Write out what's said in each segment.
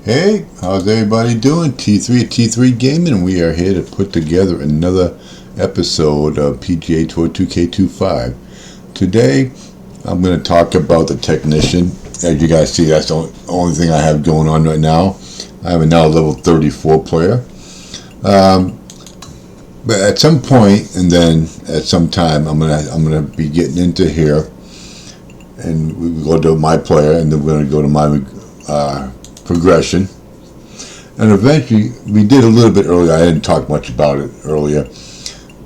Hey, how's everybody doing? T3 Gaming. We are here to put together another episode of PGA Tour 2K25. Today, I'm going to talk about the Technician. As you guys see, that's the only thing I have going on right now. I have a now level 34 player. But at some point, and then at some time, I'm gonna be getting into here, and we go to my player, and then we're gonna go to my progression, and eventually we did a little bit earlier. I didn't talk much about it earlier,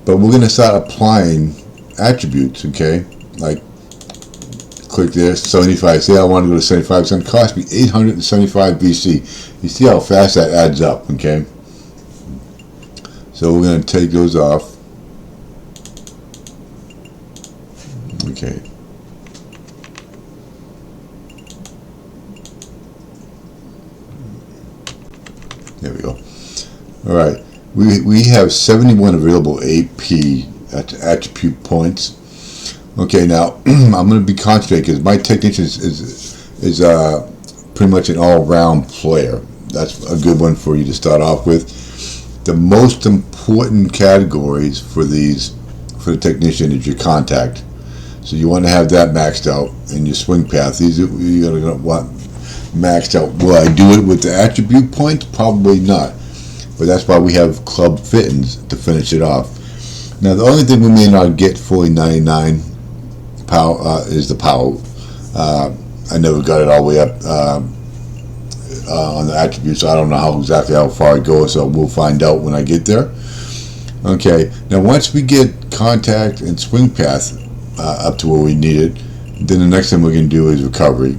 but we're going to start applying attributes. Okay, like click there, 75. Say I want to go to 75. It's going to cost me 875 VC. You see how fast that adds up. Okay, so we're going to take those off. Okay. There we go. All right, we have 71 available AP attribute points. Okay, now I'm going to be concentrating because my Technician is pretty much an all-round player. That's a good one for you to start off with. The most important categories for the Technician is your contact. So you want to have that maxed out, in your swing path. These you're going to want maxed out. Will I do it with the attribute points? Probably not, but that's why we have club fittings to finish it off. Now the only thing we may not get fully 99 power is the power. I never got it all the way up on the attributes, so I don't know exactly how far it goes, so we'll find out when I get there. Okay, now once we get contact and swing path up to where we need it, then the next thing we're going to do is recovery.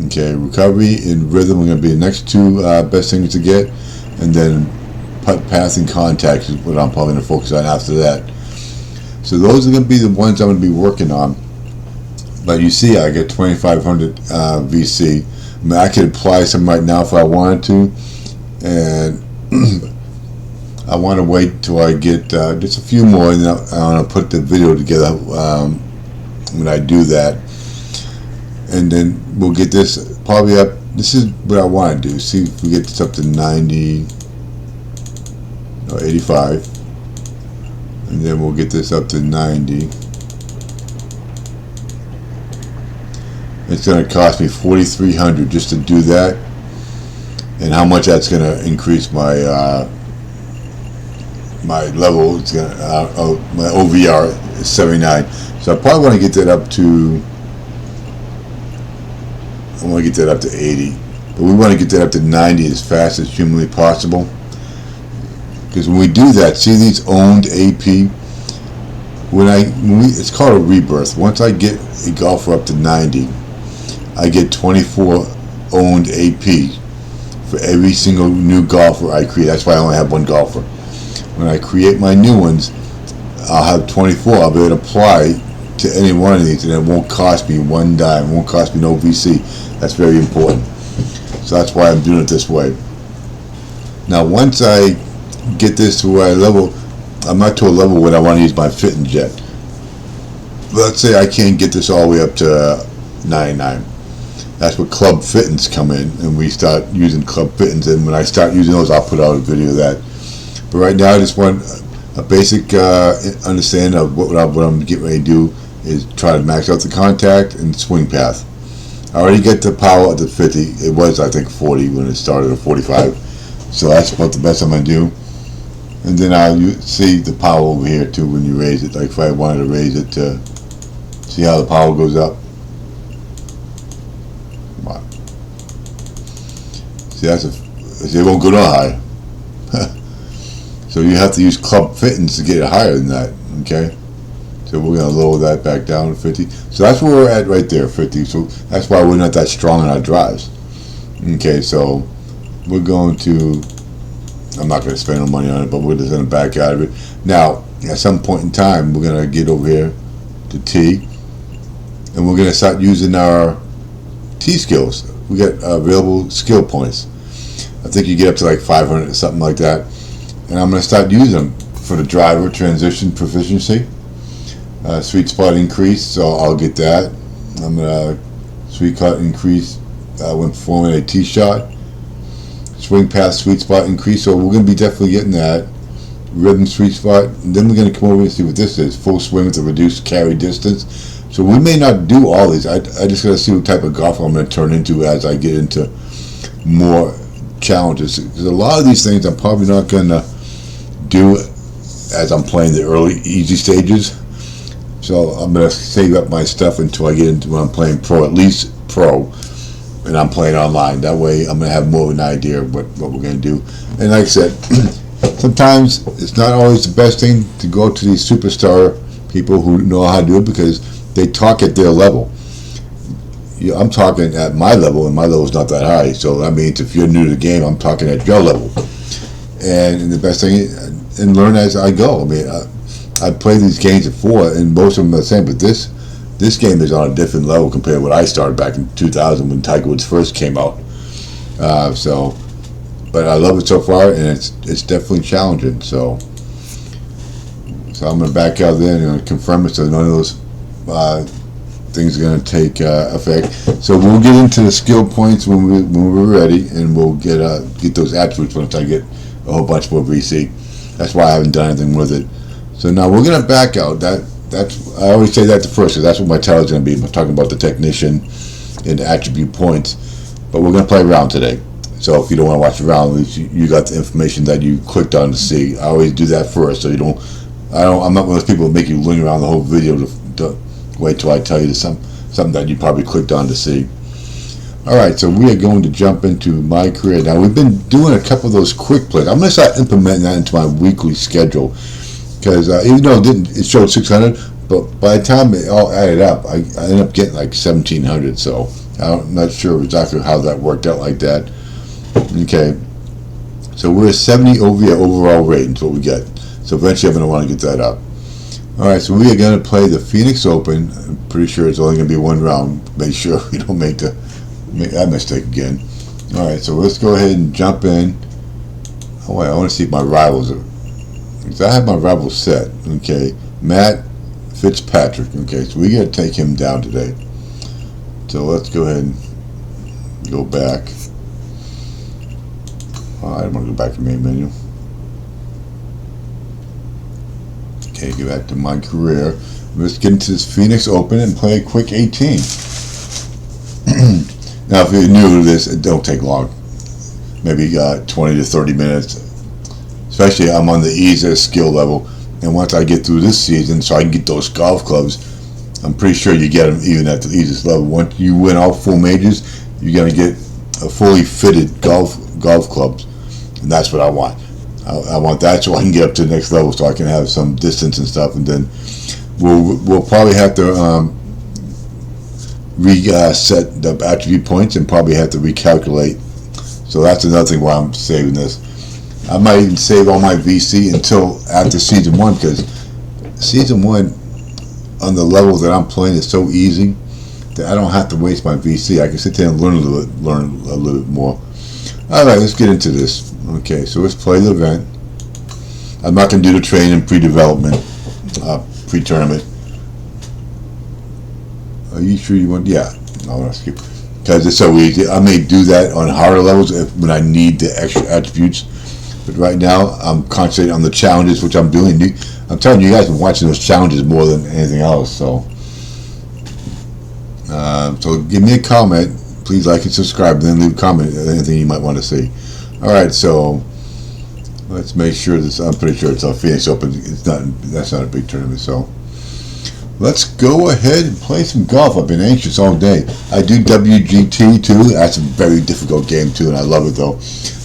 Okay, recovery and rhythm are going to be the next two best things to get, and then putt path and contact is what I'm probably going to focus on after that. So those are going to be the ones I'm going to be working on. But you see, I get 2,500 VC. I mean, I could apply some right now if I wanted to, and I want to wait till I get just a few more, and then I want to put the video together when I do that. And then we'll get this probably up. This is what I want to do. See if we get this up to 90 or 85. And then we'll get this up to 90. It's going to cost me 4,300 just to do that. And how much that's going to increase my my level. It's going to my OVR is 79. So I probably want to get that up to. I want to get that up to 80, but we want to get that up to 90 as fast as humanly possible. Because when we do that, see these owned AP. It's called a rebirth. Once I get a golfer up to 90, I get 24 owned AP for every single new golfer I create. That's why I only have one golfer. When I create my new ones, I'll have 24. I'll be able to apply to any one of these, and it won't cost me one dime. It won't cost me no VC. That's very important. So that's why I'm doing it this way. Now once I get this to where I level, I'm not to a level where I want to use my fittings yet. Let's say I can't get this all the way up to 99. That's where club fittings come in, and we start using club fittings, and when I start using those, I'll put out a video of that. But right now I just want a basic understanding of what I'm getting ready to do is try to max out the contact and swing path. I already get the power at the 50. It was, I think, 40 when it started at 45. So that's about the best I'm going to do. And then I'll see the power over here too when you raise it. Like if I wanted to raise it to see how the power goes up. Come on. See, it won't go no high. So you have to use club fittings to get it higher than that. Okay. So we're going to lower that back down to 50. So that's where we're at right there, 50. So that's why we're not that strong in our drives. Okay, so we're going to, I'm not going to spend no money on it, but we're just going to back out of it. Now, at some point in time, we're going to get over here to T, and we're going to start using our T skills. We got available skill points. I think you get up to like 500 or something like that. And I'm going to start using them for the driver transition proficiency. Sweet spot increase, so I'll get that. I'm going to sweet cut increase when performing a tee shot. swing path sweet spot increase. So we're going to be definitely getting that rhythm sweet spot. And then we're going to come over and see what this is. Full swing with a reduced carry distance. So we may not do all these. I just got to see what type of golf I'm going to turn into as I get into more challenges. Because a lot of these things I'm probably not going to do as I'm playing the early easy stages. So I'm going to save up my stuff until I get into when I'm playing pro, at least pro, and I'm playing online. That way I'm going to have more of an idea of what we're going to do. And like I said, sometimes it's not always the best thing to go to these superstar people who know how to do it, because they talk at their level. I'm talking at my level, and my level is not that high. So that means if you're new to the game, I'm talking at your level. And the best thing is, and learn as I go. I mean, I played these games before, and most of them are the same. But this game is on a different level compared to what I started back in 2000 when Tiger Woods first came out. But I love it so far, and it's definitely challenging. So I'm going to back out there and confirm it so none of those things are going to take effect. So we'll get into the skill points when we're ready, and we'll get those attributes once I get a whole bunch more VC. That's why I haven't done anything with it. So now we're going to back out. That's I always say that the first, because that's what my title is going to be. I'm talking about the technician and the attribute points. But we're going to play around today. So if you don't want to watch around, at least you got the information that you clicked on to see. I always do that first, so you don't. I'm not one of those people who make you look around the whole video to wait till I tell you something that you probably clicked on to see. Alright, so we are going to jump into my career. Now, we've been doing a couple of those quick plays. I'm going to start implementing that into my weekly schedule. Because even though it showed 600, but by the time it all added up, I ended up getting like 1,700. So I'm not sure exactly how that worked out like that. Okay, so we're at 70 over your overall rating, is what we get. So eventually I'm going to want to get that up. Alright, so we are going to play the Phoenix Open. I'm pretty sure it's only going to be one round. Make sure we don't make that mistake again. Alright, so let's go ahead and jump in. Oh wait, I want to see if my rivals are. Because I have my rivals set. Okay, Matt Fitzpatrick. Okay, so we got to take him down today. So let's go ahead and go back. I don't want to go back to main menu. Okay, go back to my career. Let's get into this Phoenix Open and play a quick 18. Now, if you're new to this, it don't take long. Maybe 20 to 30 minutes. Especially, I'm on the easiest skill level. And once I get through this season, so I can get those golf clubs, I'm pretty sure you get them even at the easiest level. Once you win all full majors, you're going to get a fully fitted golf clubs. And that's what I want. I want that so I can get up to the next level, so I can have some distance and stuff, and then we'll probably have to reset the attribute points and probably have to recalculate. So that's another thing why I'm saving this. I might even save all my VC until after season 1, because season 1 on the level that I'm playing is so easy that I don't have to waste my VC. I can sit there and learn a little bit more. All right, let's get into this. Okay, so let's play the event. I'm not going to do the training pre-development, pre-tournament. Are you sure you want? Yeah, I want to skip because it's so easy. I may do that on harder levels when I need the extra attributes. But right now, I'm concentrating on the challenges, which I'm doing. I'm telling you, you guys have been watching those challenges more than anything else. So give me a comment. Please like and subscribe, and then leave a comment anything you might want to see. All right, so let's make sure this. I'm pretty sure it's a Phoenix Open. That's not a big tournament. So let's go ahead and play some golf. I've been anxious all day. I do WGT too. That's a very difficult game too, and I love it though.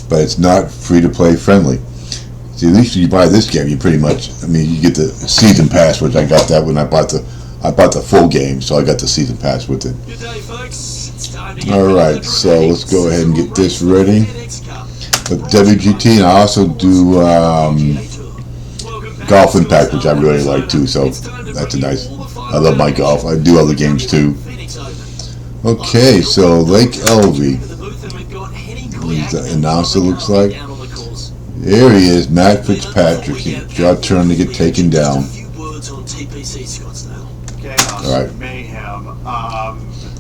But it's not free to play friendly. See, at least when you buy this game, you pretty much. I mean, you get the season pass, which I got that when I bought the full game, so I got the season pass with it. Good day, folks. Alright, so let's go ahead and get this ready. With WGT, and I also do Golf Impact, which I really like too, so that's a nice. I love my golf. I do other games too. Okay, so Lake Elvie. The announcer looks like. There he is, Matt Fitzpatrick. It's your turn to get taken down. Alright. Mayhem.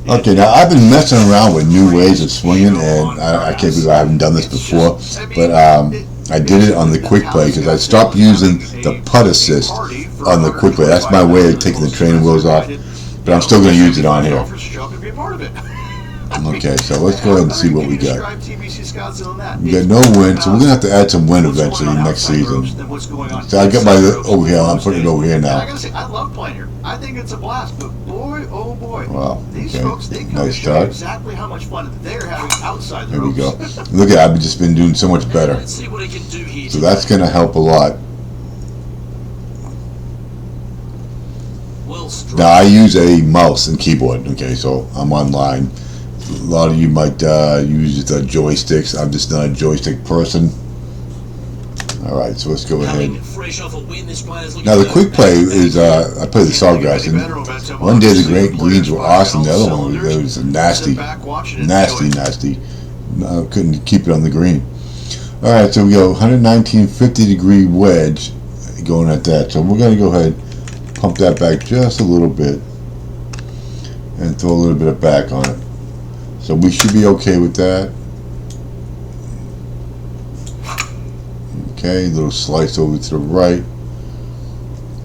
Okay, now I've been messing around with new ways of swinging, and I can't believe I haven't done this before, but I did it on the quick play because I stopped using the putt assist on the quick play. That's my way of taking the training wheels off, but I'm still going to use it on here. Okay, so let's go ahead and see what we got. We got no wind, so we're going to have to add some wind eventually next season. So I got my over here, I'm putting it over here now. I gotta say, I love playing here. I think it's a blast, but boy, oh boy. Wow, These okay. folks, they Nice show start. exactly how much fun they're having outside the There we ropes. go. Look at I've just been doing so much better. Let's see what he can do here. So that's going to help a lot. Well struck. Now I use a mouse and keyboard, okay, so I'm online. A lot of you might use the joysticks. I'm just not a joystick person. Alright, so let's go ahead. Fresh off a win, this player's looking Now the good. quick play is, I play the Sawgrass, and one day the great greens were awesome, the other one was nasty. Couldn't keep it on the green. Alright, so we go 119.50 degree wedge going at that. So we're going to go ahead, pump that back just a little bit, and throw a little bit of back on it. So we should be okay with that. Okay, little slice over to the right.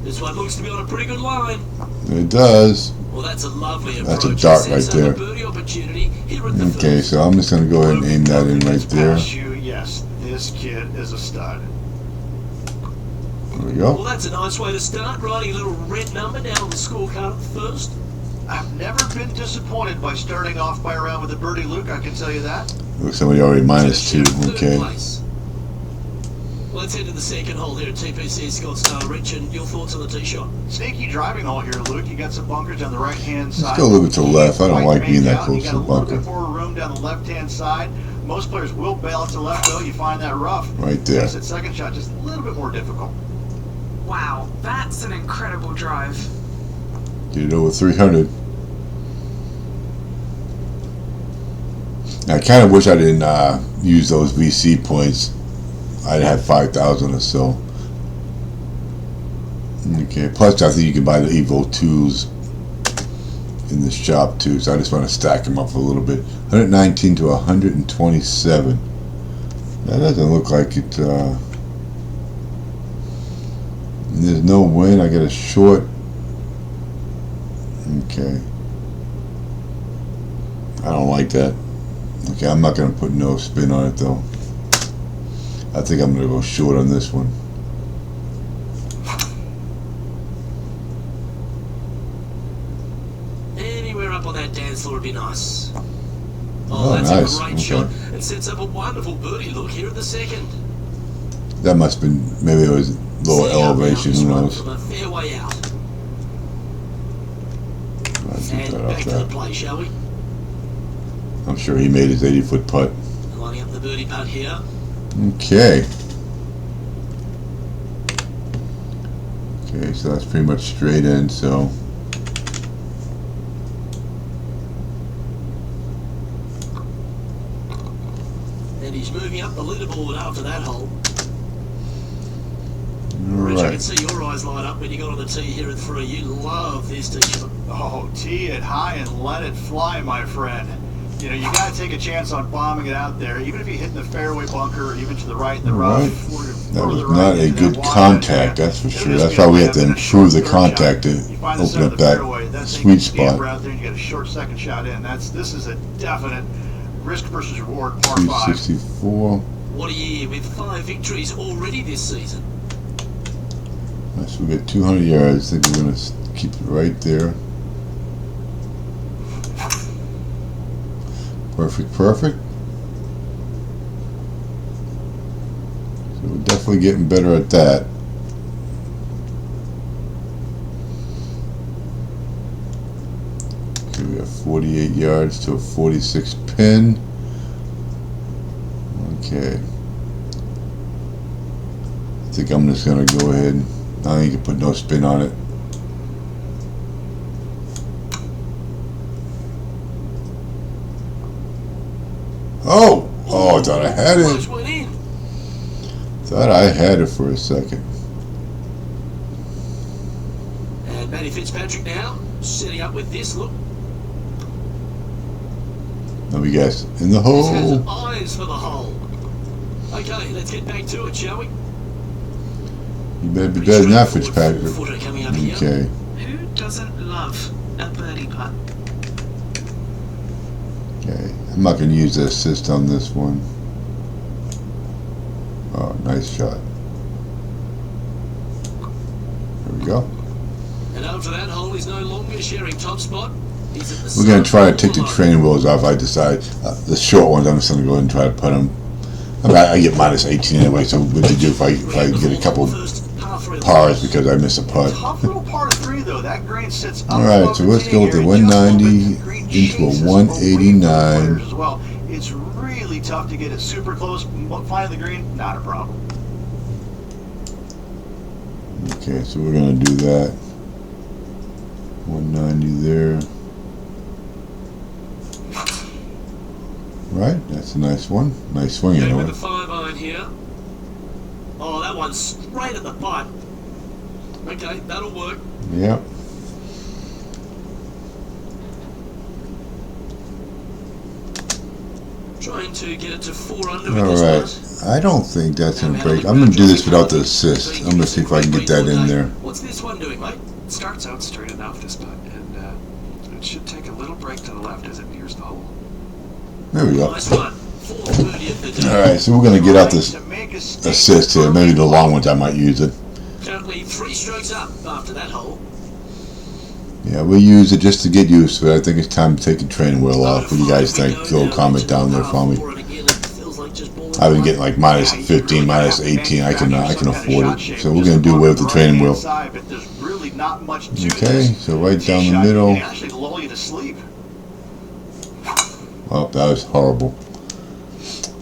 This one looks to be on a pretty good line. It does. Well, that's a lovely approach. That's a dart right there. Okay, so I'm just going to go ahead and aim that in right there. Yes, this kid is a stud. There we go. Well, that's a nice way to start, writing a little red number down on the scorecard at the first. I've never been disappointed by starting off by a round with a birdie, Luke, I can tell you that. Looks somebody already -2, okay. Let's head to the second hole here at TPC Scottsdale. Rich, and your thoughts on the tee shot? Sneaky driving hole here, Luke. You got some bunkers on the right-hand side. Let's go a little bit to the left. I don't like being that close to the bunker. You got a little bit more room down the left-hand side. Most players will bail out to the left, though. You find that rough. Right there. Makes that second shot just a little bit more difficult. Wow, that's an incredible drive. Get it over 300. I kind of wish I didn't use those VC points. I'd have 5,000 or so. Okay, plus I think you can buy the Evo 2s in the shop too, so I just want to stack them up a little bit. 119 to 127. That doesn't look like it. There's no wind. I get a short. Okay. I don't like that. Okay, I'm not going to put no spin on it though. I think I'm going to go short on this one. Anywhere up on that dance floor would be nice. Oh, that's nice. a great shot. It sets up a wonderful birdie look here at the second. That must have been, maybe it was lower elevation, who knows. From a fairway out. I'll And back to the play, shall we? I'm sure he made his 80-foot putt. Lining up the birdie putt here. Okay. Okay, so that's pretty much straight in, so. And he's moving up the leaderboard after that hole. Rich, I Right. can see your eyes light up when you got on the tee here at 3. You love this tee shot. Oh, tee it high and let it fly, my friend. You know, you got to take a chance on bombing it out there, even if you hit in the fairway bunker or even to the right in the rough. Right. Or That was the right not a into good that wide contact, edge. that's for It'll sure. just That's be a why we have layup to and a improve the short third shot. contact to You find the open center up of the that fairway, that thing sweet can scamper spot. out there and you get a short second shot in. This is a definite risk versus reward par 5. 264. What a year with 5 victories already this season. Nice, we get 200 yards. I think we're going to keep it right there. Perfect, perfect. So we're definitely getting better at that. Okay, we have 48 yards to a 46 pin. Okay. I think I'm just going to go ahead. Now you can put no spin on it. Oh! Oh, I thought I had Almost it. went in. Thought I had it for a second. And Matty Fitzpatrick now setting up with this look. Let me guess. In the This hole. has eyes for the hole. Okay, let's get back to it, shall we? You better be better than that, Straightforward Fitzpatrick. four-footer coming up here. Okay. Who doesn't love a birdie putt? Okay. I'm not going to use the assist on this one. Oh, nice shot. There we go. And after that hole, he's no longer sharing top spot. He's at the We're going to try to south take the corner. training wheels off. I decide the short ones. I'm just going to go ahead and try to put them. I mean, I get minus 18 anyway, so what to do if I get a couple pars because I miss a putt. Tough little par 3 though. That green sits up. All right, above so the let's tee go with the area just a little bit. 190 The green into a chases away from the 189. players as well. It's really tough to get it super close. Finding the green, not a problem. Okay, so we're going to do that. 190 there. Right, that's a nice one. Nice swing Yeah, anyway. with the 5-iron here. Oh, that one's straight at the butt. Okay, that'll work. Yep. Trying to get it to 4 under with All this right. one. I don't think that's going to break. I'm going to do this without the assist. I'm going to see if I can get that in there. What's this one doing, mate? It starts out straight enough, this putt, and it should take a little break to the left as it nears the hole. There we go. Nice one. 430 of the day. All right, so we're going to get out this assist here. Maybe the long ones I might use it. Currently 3 strokes up after that hole. Yeah, we'll use it just to get used to it. I think it's time to take the training wheel off. What do you guys think? Go comment down there for me. I've been getting like minus 15, minus 18. I can afford it. So we're going to do away with the training wheel. Okay, so right down the middle. Oh, that was horrible.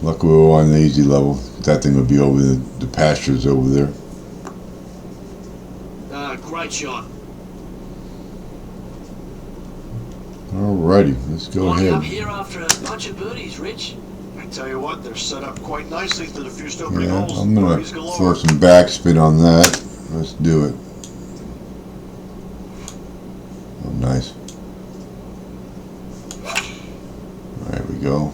Luckily we were on the easy level. That thing would be over the pastures over there. Great shot. Alrighty, let's go Lining up ahead. here after a bunch of birdies, Rich. I tell you what, they're set up quite nicely through the few opening Yeah, holes. I'm gonna Birdies galore. throw some backspin on that. Let's do it. Oh, nice. There we go.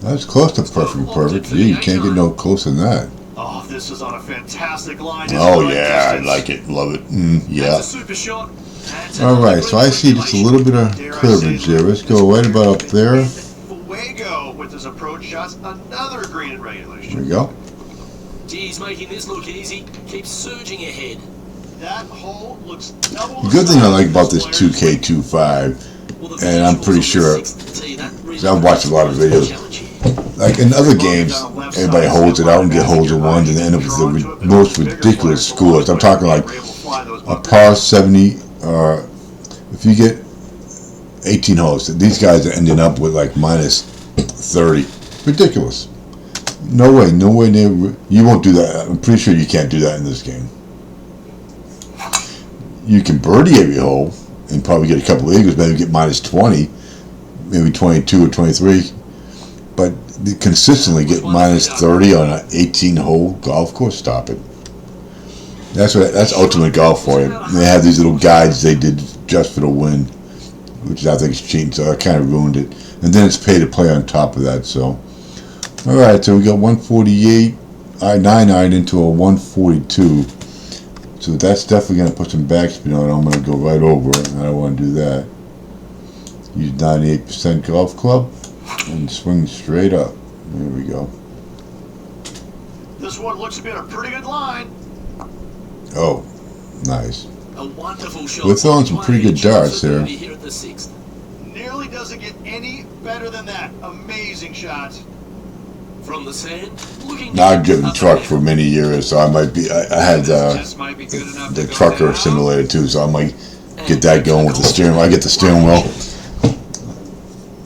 That's close to perfect. Gee, you can't get no closer than that. Oh, this is on a fantastic line. Oh yeah, I like it, love it. Yeah. That's a super shot. That's All right, another so I great see just a little bit of curvage there. Let's go right about up there. Fuego with his approach shots, another green in There regulation. we go. Geez, making this look easy. Keeps surging ahead. That hole looks double. The good thing I like about this 2K25, Well, the and I'm visuals pretty on sure, the 6th tee, that really I've watched a lot of videos. challenge here. Like in other games, everybody holds it out and get holes in ones and they end up with the most ridiculous scores. I'm talking like a par 70, if you get 18 holes, these guys are ending up with like minus 30. Ridiculous. No way near. You won't do that. I'm pretty sure you can't do that in this game. You can birdie every hole and probably get a couple of eagles, maybe get minus 20, maybe 22 or 23. But they consistently get minus 30 on an 18-hole golf course. Stop it. That's ultimate golf for you. And they have these little guides they did just for the win, which I think is cheating. So I kind of ruined it. And then it's pay to play on top of that. So, all right. So we got 148, 9-9 into a 142. So that's definitely going to put some backspin on it. I'm going to go right over it. I don't want to do that. Use 98% golf club. And swing straight up. There we go. This one looks to be in a pretty good line. Oh, nice. A wonderful shot. We're throwing some pretty good darts there. Here at the 6th. Nearly doesn't get any better than that. Amazing shot. From the sand, looking Now I've driven truck for many years, so I might be. I had This might be good enough the to go trucker down. simulator too, so I might get that going with the steering wheel. I get the steering wheel.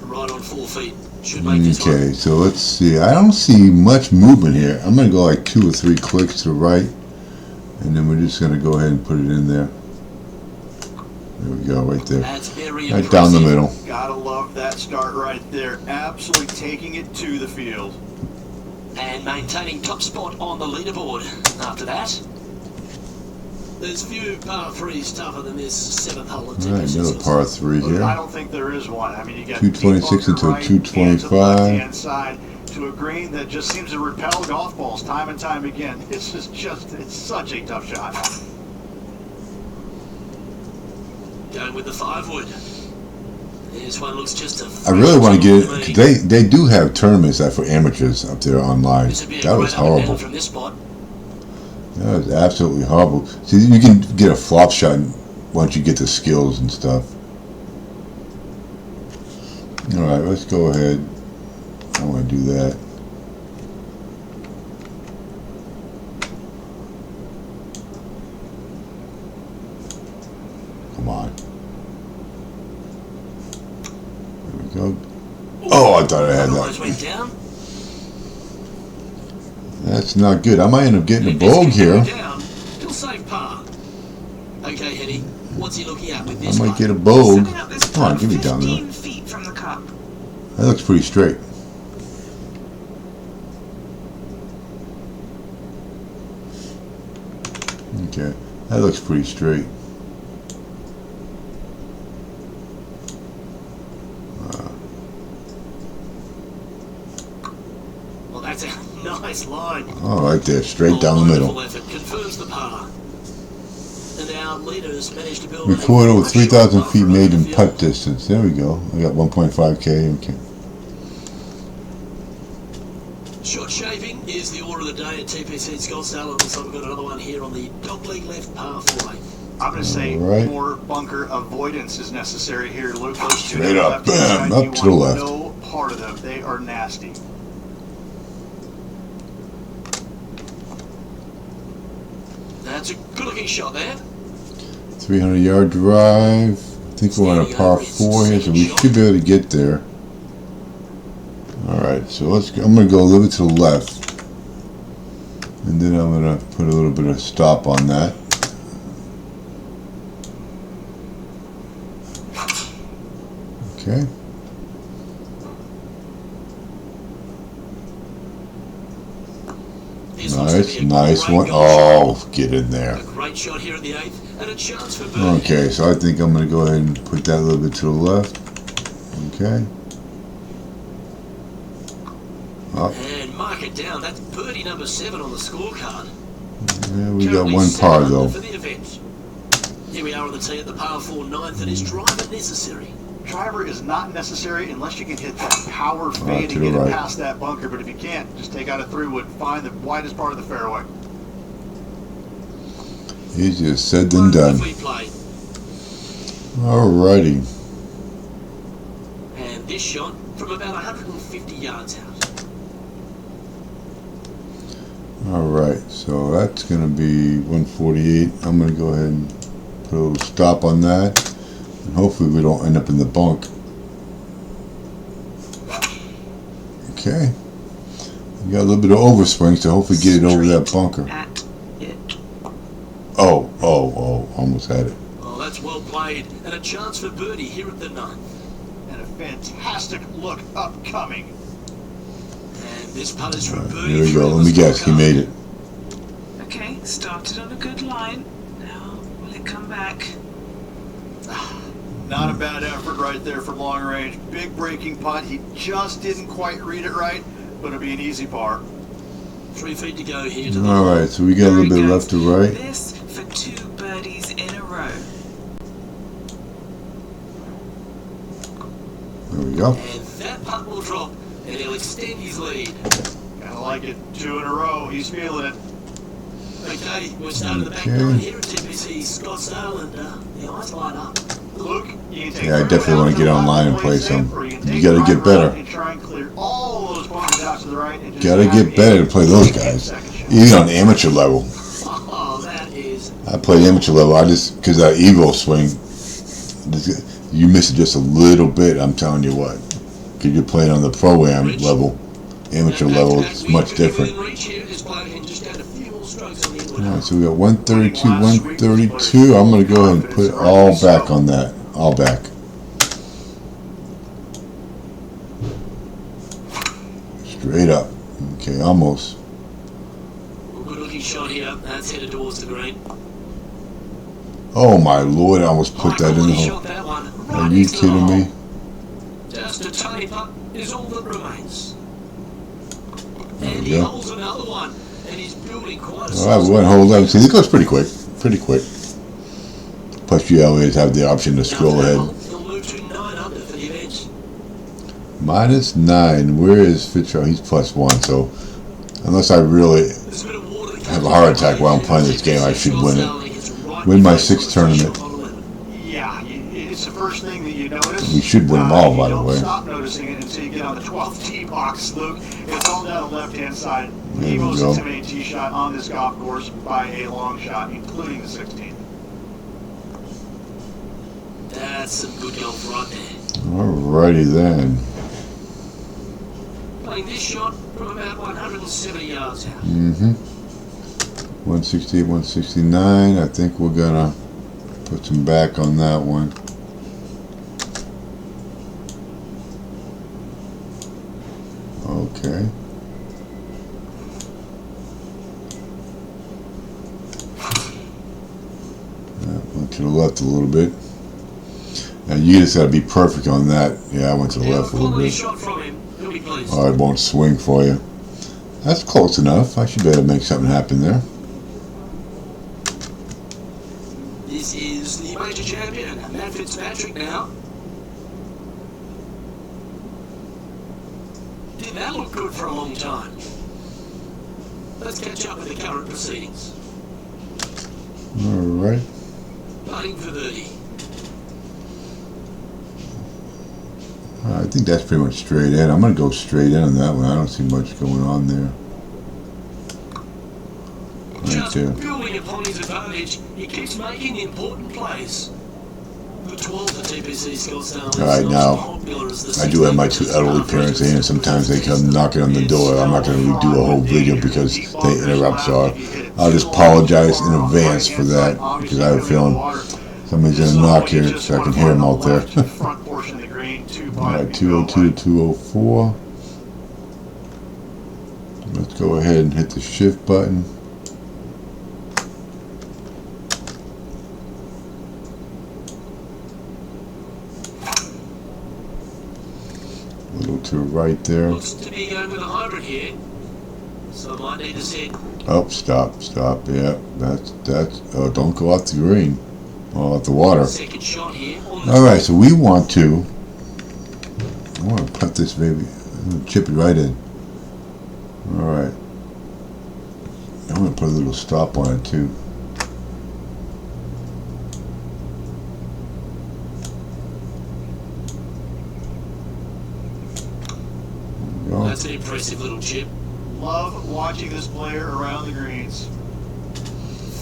right on 4 feet. Should make this one. Okay, so let's see. I don't see much movement here. I'm going to go like 2 or 3 clicks to the right, and then we're just going to go ahead and put it in there. There we go, right there. That's very Right down the impressive. middle. Gotta love that start right there. Absolutely taking it to the field. And maintaining top spot on the leaderboard. After that, There's few par 3s tougher than this 7th hole at All right, another par 3 Look, here. I don't think there is one. I mean, you got 226 deep bunker until right and to the 225. left-hand side to a green that just seems to repel golf balls time and time again. It's it's such a tough shot. Going with the 5-wood. This one looks just a... I really want to get it, because they do have tournaments that for amateurs up there online. That was horrible. From this spot. That was absolutely horrible. See, you can get a flop shot once you get the skills and stuff. Alright, let's go ahead. I want to do that. Come on. There we go. Oh, I thought I had Almost went that. down. That's not good. I might end up getting a bog here. Down. He'll save par. Okay, Hetty. What's he looking at with I this might one? get a bog. Setting up this Come on, putt give me down 15 there. feet from the cup. That looks pretty straight. Okay, that looks pretty straight. Well, that's a nice line. All right there, straight down the middle. Wonderful effort. Confirms the par. And our leaders managed to build... Record over 3,000 feet short made in field. putt distance. There we go. I got 1.5K. Okay. Shot shaving is the order of the day at TPC Scottsdale. So we've got another one here on the dog leg left par 4. I'm going to say Alright. more bunker avoidance is necessary here, Luke. Those two Straight to up, the left-hand bam, side, up you to the want left. No part of them. They are nasty. That's a good-looking shot there. 300-yard drive. I think we're on a par 4 here, so we should be able to get there. All right, so let's. I'm going to go a little bit to the left, and then I'm going to put a little bit of stop on that. Okay. This looks to Nice, be a nice great one. golf shot. Oh, get in there. A great shot here at the 8th, and a chance for birdie. Okay, so I think I'm going to go ahead and put that a little bit to the left. Okay. Up. And mark it down. That's birdie number 7 on the scorecard. Yeah, we got Currently one 7 par under though. for the event. Here we are on the tee at the par 4 9th, and is driver necessary. Driver is not necessary unless you can hit that power to fade the and get right. it past that bunker. But if you can't, just take out a 3-wood, find the widest part of the fairway. Easier said than done. Lovely play. Alrighty. And this shot from about 150 yards out. Alright, so that's going to be 148. I'm going to go ahead and put a little stop on that. And hopefully we don't end up in the bunk. Okay. We got a little bit of overspring, so hopefully get it over that bunker. At it. Oh, almost had it. Oh, that's well played. And a chance for birdie here at the 9th. And a fantastic look upcoming. And this putt is from birdie. Here we go. through Let the me guess. He scorecard. made it. Okay, started on a good line. Now, will it come back? Not a bad effort right there from long range. Big breaking putt. He just didn't quite read it right, but it'll be an easy par. 3 feet to go here to the Alright, so we got a There little he bit goes. left to right. This for 2 birdies in a row. There we go. And that putt will drop, and he'll extend his lead. Kinda like it. 2 in a row. He's feeling it. Okay, we're starting the back Okay. nine here at TPC Scottsdale, and the eyes light up. Luke, you can take Yeah, I right definitely out wanna to get the online left and play safe, some. or can You take gotta the get right better. and try and clear all those bunkers out to the right and just Gotta have get better a to play those guys. second shot. Even on amateur level. Oh, that is... I play amateur level. I just, because that Evo swing, you miss it just a little bit, I'm telling you what. Because you're playing on the pro-am level. Amateur level, it's much different. Alright, so we got 132, 132. I'm going to go ahead and put it all back on that. All back. Straight up. Okay, almost. Good looking shot here. That's headed towards the green. Oh my lord, I almost put that in the hole. Shot that one Are right you next to the kidding me? hole. Just a tiny putt is all that remains. There And we he go. holds another one, and he's building quite a Alright, one hole left. See, it goes pretty quick. Pretty quick. Plus, you always have the option to scroll ahead. He'll move to 9 under for the event. -9. Where is Fitzgerald? He's +1. So, unless I really There's a bit of water that have a heart attack while I'm playing this game, I should win it. Win my 6th tournament. Yeah, it's the first thing that you notice. We should win them all, by the You way. don't stop noticing it until you get on the 12th tee box, Luke. It's all down the left-hand side. There The we most go. intimidating tee shot on this golf course by a long shot, including the 16th. That's some good golf right there. Alrighty then. Playing this shot from about 170 yards out. 168, 169. I think we're gonna put some back on that one. Okay. Went to the left a little bit. Now you just gotta be perfect on that. Yeah, I went to the left a little Quality bit. shot from him. He'll be pleased. Oh, it won't swing for you. That's close enough. I should be able to make something happen there. This is the major champion, Matt Fitzpatrick now. Did that look good for a long time? Let's catch up with the current proceedings. Alright. Putting for 30. I think that's pretty much straight in. I'm going to go straight in on that one. I don't see much going on there. Right Just there. building upon his advantage, he keeps making important plays. The 12th at TPC Scottsdale. Alright, now, I do have my 2 elderly parents in, and sometimes they come knocking on the door. I'm not going to redo a whole video because they interrupt, so I'll just apologize in advance for that, because I have a feeling somebody's going to knock here so I can hear them out there. Alright, 202 to 204. Let's go ahead and hit the shift button. A little to the right there. Looks to be going with a hybrid here. So I might need to set. Oh, stop. Yeah, that's. Oh, don't go off the green. Oh, off the water. Second shot here. Alright, so we want to. I want to put this baby. I'm going to chip it right in. Alright. I'm going to put a little stop on it too. There we go. That's an impressive little chip. Love watching this player around the greens.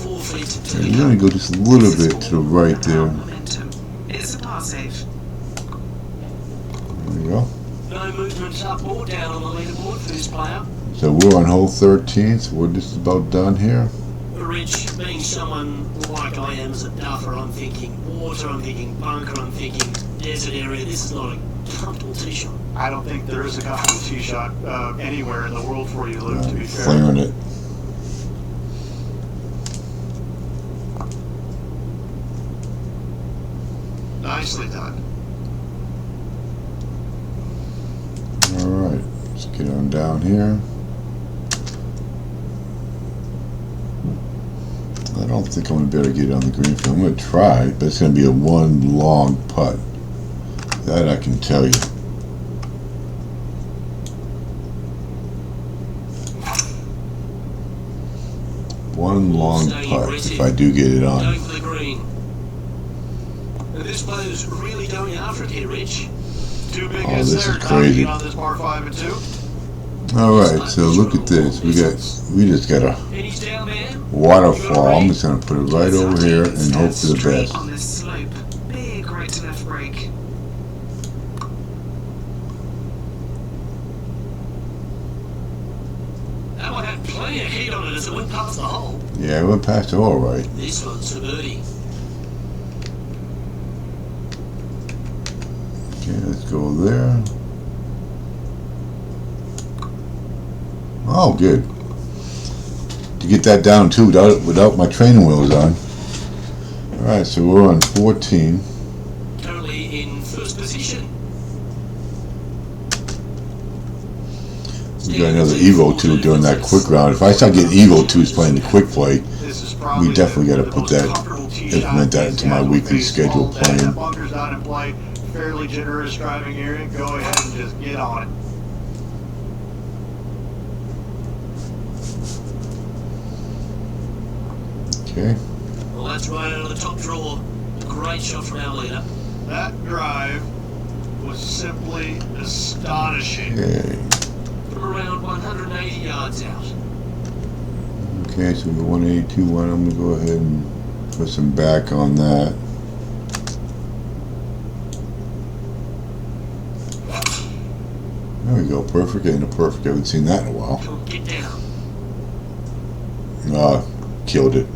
4 feet to Okay, the we're going to go just a little bit to the right there. Momentum. It's a par save. There we go. No movement up or down on the leaderboard for this player. So we're on hole 13, so we're just about done here. Rich, being someone like I am as a duffer, I'm thinking water, I'm thinking bunker, I'm thinking desert area. This is not a comfortable tee shot. I don't think there is a comfortable tee shot anywhere in the world for you, Luke, to be fair. Flaring it. Nicely done. Alright, let's get on down here. I don't think I'm going to be able to get it on the green field. I'm going to try, but it's going to be a one long putt. That I can tell you. One long putt if I do get it on. Going for the green. Now this player's really going after it here, Rich. Too big Oh, is this there. is crazy. On this par 5 and 2. Alright, so look at this. We just got a And he's down there. waterfall. I'm just going to put it right over here and hope for the Straight best. on this slope. Big right to left break. That one had plenty of heat on it as it went past the hole. Yeah, I went past it all right. This one's a birdie. Okay, let's go there. Oh, good. To get that down too without my training wheels on. Alright, so we're on 14. Currently in first position. We got another Evo 2 during that quick round. If I start getting Evo 2s playing the quick play, we definitely got to put that, implement that into my weekly schedule playing. That bunker's not in play. Fairly generous driving area. Go ahead and just get on it. Okay. Well, that's right out of the top drawer. A great shot from our leader. That drive was simply astonishing. Okay. From around 180 yards out. Okay, so the 182 I'm gonna go ahead and put some back on that. There we go, perfect and a perfect. I haven't seen that in a while. Come on, get down. Killed it.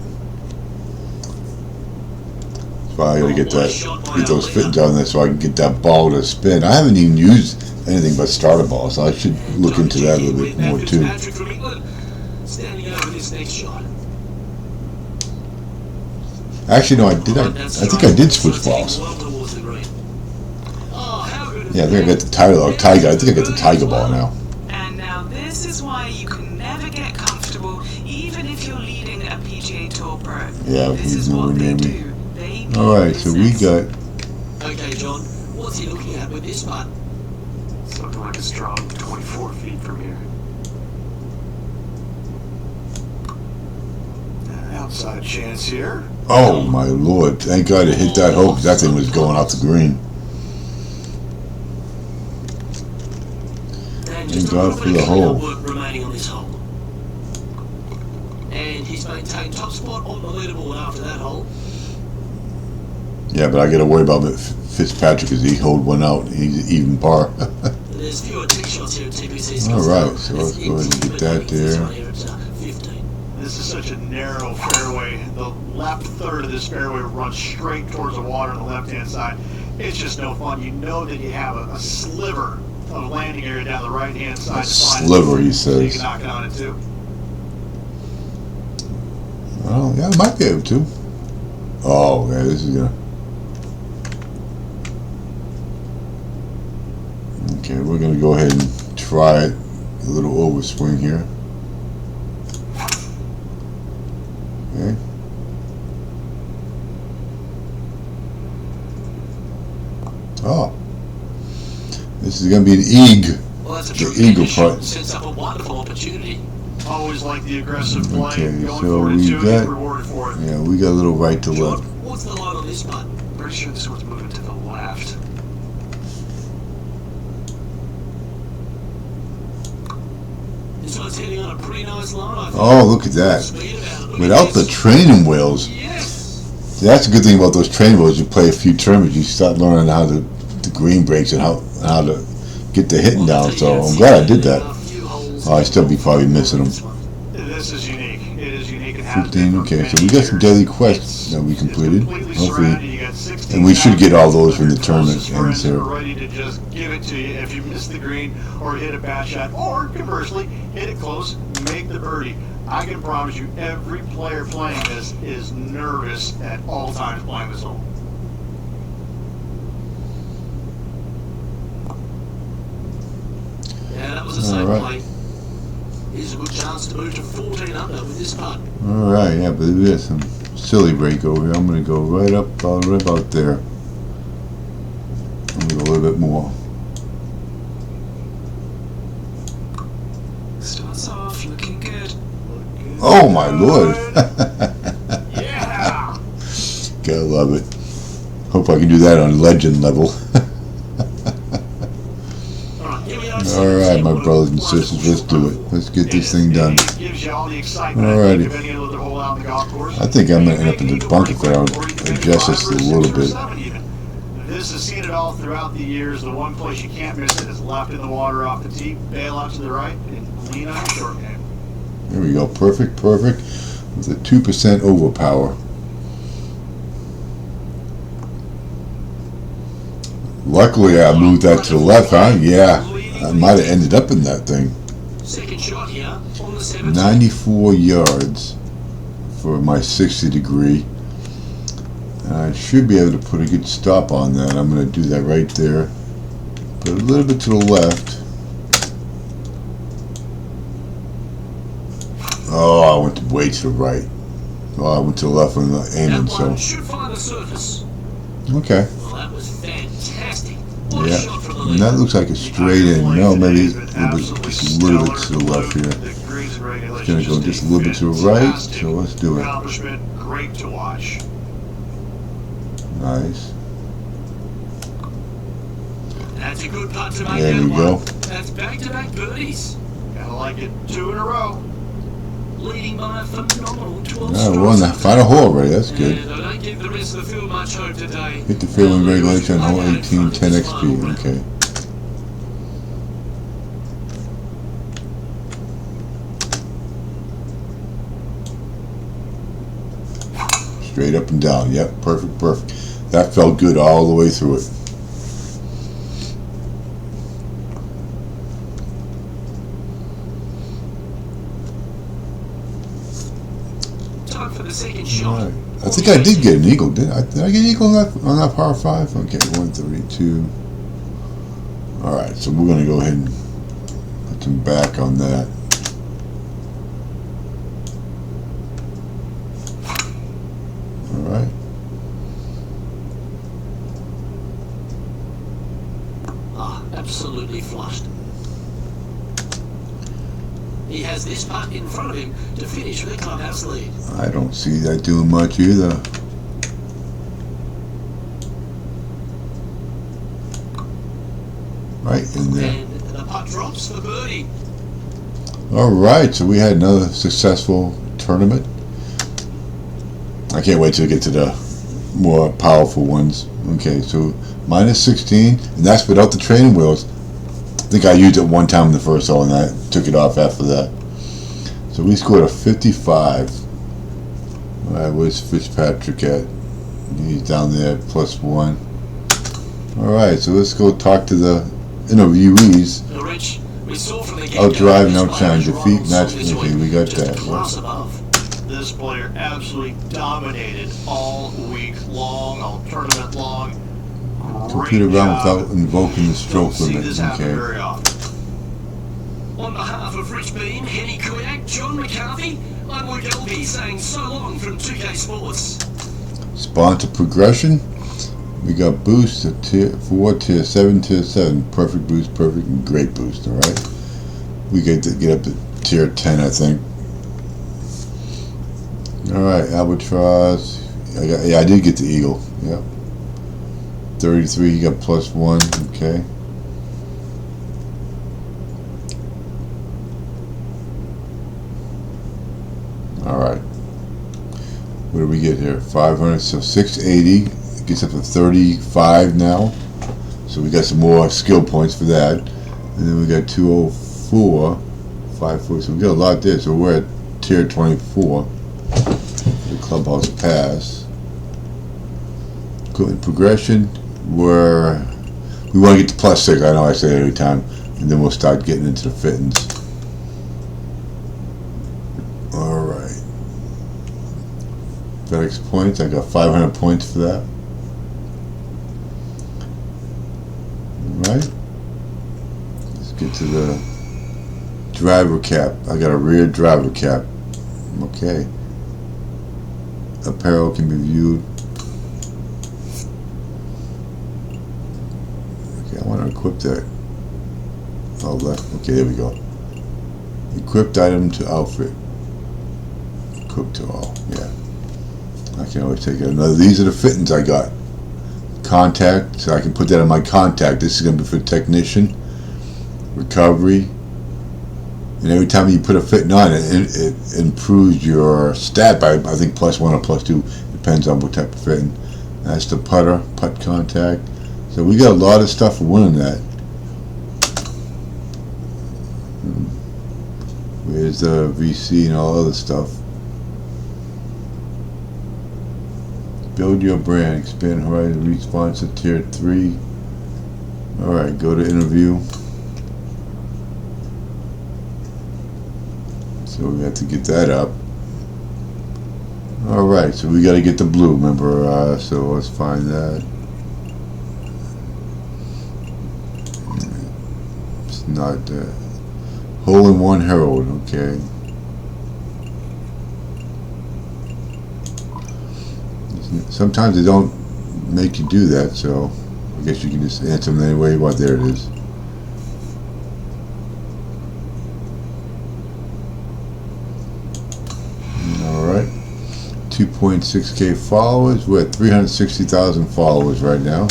So I gotta get those fittings on there so I can get that ball to spin. I haven't even used anything but starter balls, so I should look into that a little bit more too. Standing over this next shot. Actually, no, I think I did switch balls. Yeah, I think I got the tiger. I think I got the tiger ball now. And now this is why you can never get comfortable, even if you're leading a PGA Tour pro. Yeah, This he's is nowhere what near they me. do. They Alright, so we got... Okay, John, what's he looking at with this putt? It's looking like a strong 24 feet from here. Outside chance here. Oh my lord, thank God it hit that hole because that thing was going off the green. And Thank just a God little for bit the of hole. cleanup work remaining on this hole. And he's maintained top spot on the leaderboard after that hole. Yeah, but I got to worry about Fitzpatrick because he hold one out. He's even par. There's fewer tee shots here at TPC. Alright, so let's go ahead and get that there. This is such a narrow fairway. The left third of this fairway runs straight towards the water on the left-hand side. It's just no fun. You know that you have a sliver of landing area down the right-hand side. A sliver, he So you says. can knock it on it too. Well, yeah, I might be able to. Oh, yeah, this is gonna... Okay, we're gonna go ahead and try it. A little overswing here. Okay. Oh, this is going to be an Well, that's a the true eagle condition. putt. Sets up a wonderful opportunity. Always like the aggressive play. Okay, Going so forward we to got- get rewarded for it. Yeah, we got a little right to John, left. what's the line on this putt? Pretty sure this one's moving to the left. This one's hitting on a pretty nice line, I think. Oh, look at that. Speed about it. Look Without at the this. training wheels. Yes. See, that's a good thing about those training wheels. You play a few tournaments, you start learning how the green breaks and how to get the hitting down. So I'm glad I did that. Oh, I still be probably missing them. This is unique. It is unique. It has 15, been for okay, so many we got some years. daily quests that we It's completed. completely Hopefully, surrounded. You got 16 and we should get all those when the your tournament closest ends friends here. who are ready to just give it to you if you miss the green or hit a bad shot, or conversely, hit it close, make the birdie. I can promise you, every player playing this is nervous at all times playing this hole. Yeah, that was a safe Alright. play. Here's a good chance to move to 14 under with this putt. Alright, yeah, but there's some silly break over here. I'm going to go right up, right about there. I'm going to go a little bit more. Starts off looking good. Oh my lord! Yeah! Gotta love it. Hope I can do that on legend level. Alright, my brothers and sisters, let's do it. Let's get this thing done. It gives you all the excitement Alrighty. of any other hole out in the golf course. I think I'm going to end up in the bunker there. I'll adjust this a little bit. This has seen it all throughout the years. The one place you can't miss it is left in the water off the tee, bail out to the right, and lean on your short game. There we go. Perfect, perfect. With a 2% overpower. Luckily, I moved that to the left, huh? Yeah. I might have ended up in that thing. Second shot here on the 17th. 94 yards for my 60 degree. I should be able to put a good stop on that. I'm going to do that right there. Put a little bit to the left. Oh, I went way to the right. Oh, I went to the left when I was aiming, That one so. should find the surface. Okay. Well, that was fantastic. What a Yeah. shot from the And lead. that looks like a straight in. No, maybe just a little bit to the left here. It's going to go just a little bit to the right, so let's do it. Accomplishment, great to watch. Nice. That's a good putt to make. There you go. That's back-to-back birdies. Gotta like it, 2 in a row. Leading by a phenomenal 12 Yeah, we're on the final hole already. That's good. And I don't give the rest of the field much hope today. Hit the field in regulation on hole 18, 10 XP. Okay. Straight up and down. Yep, perfect, perfect. That felt good all the way through it. Time for the second shot. Right. I think I did get an eagle. Did I get an eagle on that par 5? Okay, 132. Alright, so we're going to go ahead and put some back on that. Alright. Ah, absolutely flushed. He has this putt in front of him to finish with a clubhouse lead. I don't see that doing much either. Right in there. And the putt drops for birdie. Alright, so we had another successful tournament. I can't wait till we get to the more powerful ones. Okay, so minus 16, and that's without the training wheels. I think I used it one time in the first hole and I took it off after that. So we scored a 55. Alright, where's Fitzpatrick at? He's down there, +1. Alright, so let's go talk to the interviewees. Rich, we saw from the Out drive and outshine, defeat, match. Okay, we got that. Class above. This player absolutely dominated all week long, all tournament long. Compete around without invoking the stroke See limit. this happen Okay. very often. On behalf of Rich Bean, Henny Kuyak, John McCarthy, I'm Luke Elby saying so long from 2K Sports. Sponsor progression. We got boost at tier 4, tier 7, tier 7. Perfect boost, perfect, and great boost. Alright. We get to get up to tier 10, I think. Alright, Albatross. I did get the Eagle. Yep. 33, he got +1. Okay. Alright. What do we get here? 500, so 680. It gets up to 35 now. So we got some more skill points for that. And then we got 204, 540. So we got a lot there. So we're at tier 24. The clubhouse pass. Equipment progression. We want to get to +6. I know I say it every time. And then we'll start getting into the fittings. Alright. FedEx points. I got 500 points for that. Alright. Let's get to the driver cap. I got a rear driver cap. Okay. Apparel can be viewed. Okay, I want to equip that. Oh, left. Okay, there we go. Equipped item to outfit. Equip to all. Yeah. I can always take it. Another. These are the fittings I got. Contact, so I can put that on my contact. This is going to be for technician, recovery, and every time you put a fitting on it, it improves your stat by, I think, +1 or +2, depends on what type of fitting. That's the putt contact. So we got a lot of stuff for winning that. Where's the VC and all other stuff? Build your brand, expand horizon, reach sponsor, tier 3. Alright, go to interview. So we have to get that up. Alright, so we gotta get the blue, remember, so let's find that. It's not, Hole-in-One Herald, okay. Sometimes they don't make you do that, so I guess you can just answer them anyway. Well, there it is. Alright. 2.6K followers. We're at 360,000 followers right now.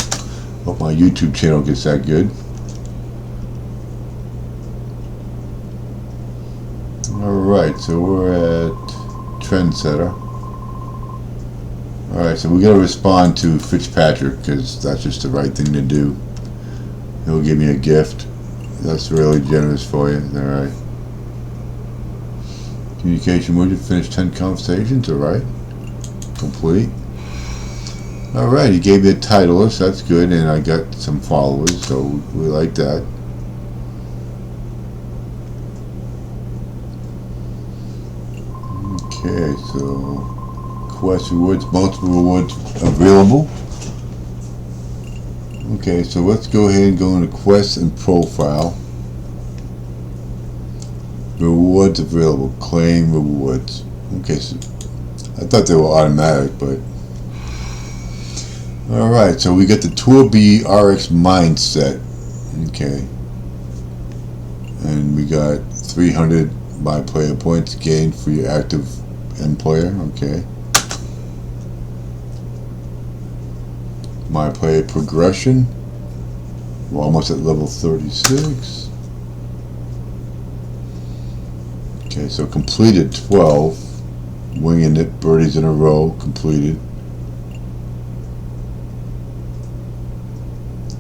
Hope my YouTube channel gets that good. Alright, so we're at Trendsetter. Alright, so we gotta respond to Fitzpatrick because that's just the right thing to do. He'll give me a gift. That's really generous for you. Alright. Communication widget, finish 10 conversations. Alright. Complete. Alright, he gave me a title list. That's good, and I got some followers, so we like that. Okay, so quest rewards, multiple rewards available. Okay, so let's go ahead and go into quest and profile. Rewards available, claim rewards. Okay, so I thought they were automatic, but alright, so we got the Tour B RX mindset. Okay, and we got 300 my player points gained for your active end player. Okay, my player progression, we're almost at level 36. Okay, so completed 12, winging it, birdies in a row, completed.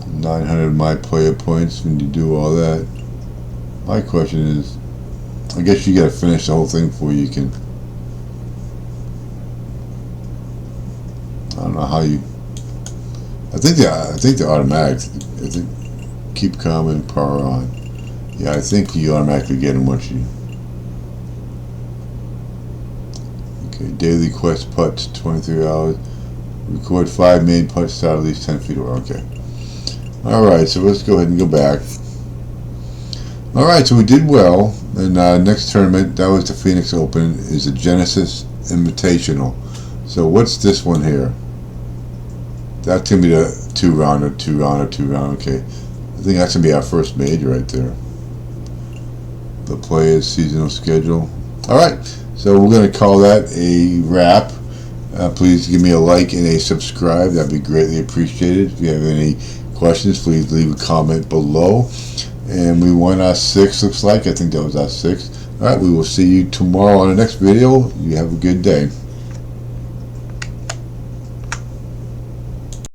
900 my player points when you do all that. My question is, I guess you gotta finish the whole thing before you can. I don't know how you. I think they're automatic. I think keep calm and power on. Yeah, I think you automatically get them once you. Okay, daily quest putts, 23 hours. Record 5 main putts out at least 10 feet away. Okay. Alright, so let's go ahead and go back. Alright, so we did well. And next tournament, that was the Phoenix Open, is the Genesis Invitational. So what's this one here? That's going to be the two-rounder. Okay. I think that's going to be our first major right there. The players' seasonal schedule. Alright, so we're going to call that a wrap. Please give me a like and a subscribe. That'd be greatly appreciated. If you have any questions, please leave a comment below. And we won our 6th, looks like. I think that was our 6th. Alright, we will see you tomorrow on the next video. You have a good day.